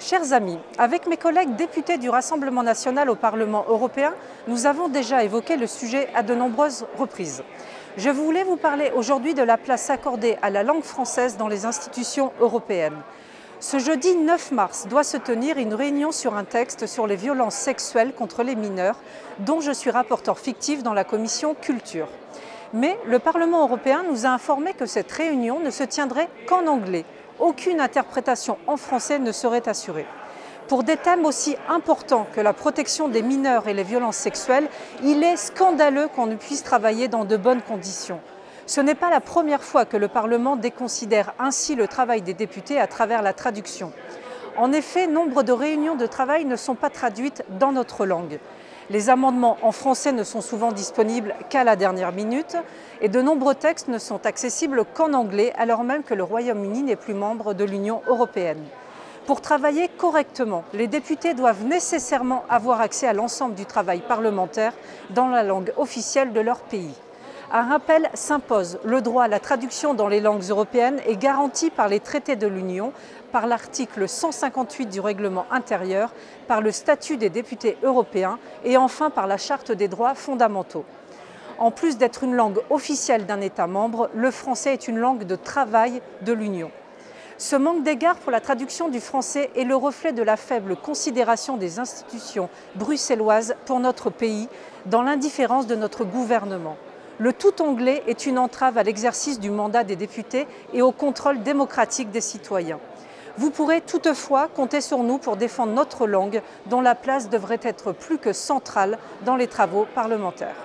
Chers amis, avec mes collègues députés du Rassemblement national au Parlement européen, nous avons déjà évoqué le sujet à de nombreuses reprises. Je voulais vous parler aujourd'hui de la place accordée à la langue française dans les institutions européennes. Ce jeudi 9 mars doit se tenir une réunion sur un texte sur les violences sexuelles contre les mineurs, dont je suis rapporteur fictif dans la commission Culture. Mais le Parlement européen nous a informé que cette réunion ne se tiendrait qu'en anglais. Aucune interprétation en français ne serait assurée. Pour des thèmes aussi importants que la protection des mineurs et les violences sexuelles, il est scandaleux qu'on ne puisse travailler dans de bonnes conditions. Ce n'est pas la première fois que le Parlement déconsidère ainsi le travail des députés à travers la traduction. En effet, nombre de réunions de travail ne sont pas traduites dans notre langue. Les amendements en français ne sont souvent disponibles qu'à la dernière minute et de nombreux textes ne sont accessibles qu'en anglais alors même que le Royaume-Uni n'est plus membre de l'Union européenne. Pour travailler correctement, les députés doivent nécessairement avoir accès à l'ensemble du travail parlementaire dans la langue officielle de leur pays. Un rappel s'impose. Le droit à la traduction dans les langues européennes est garanti par les traités de l'Union, par l'article 158 du règlement intérieur, par le statut des députés européens et enfin par la Charte des droits fondamentaux. En plus d'être une langue officielle d'un État membre, le français est une langue de travail de l'Union. Ce manque d'égard pour la traduction du français est le reflet de la faible considération des institutions bruxelloises pour notre pays, dans l'indifférence de notre gouvernement. Le tout anglais est une entrave à l'exercice du mandat des députés et au contrôle démocratique des citoyens. Vous pourrez toutefois compter sur nous pour défendre notre langue, dont la place devrait être plus que centrale dans les travaux parlementaires.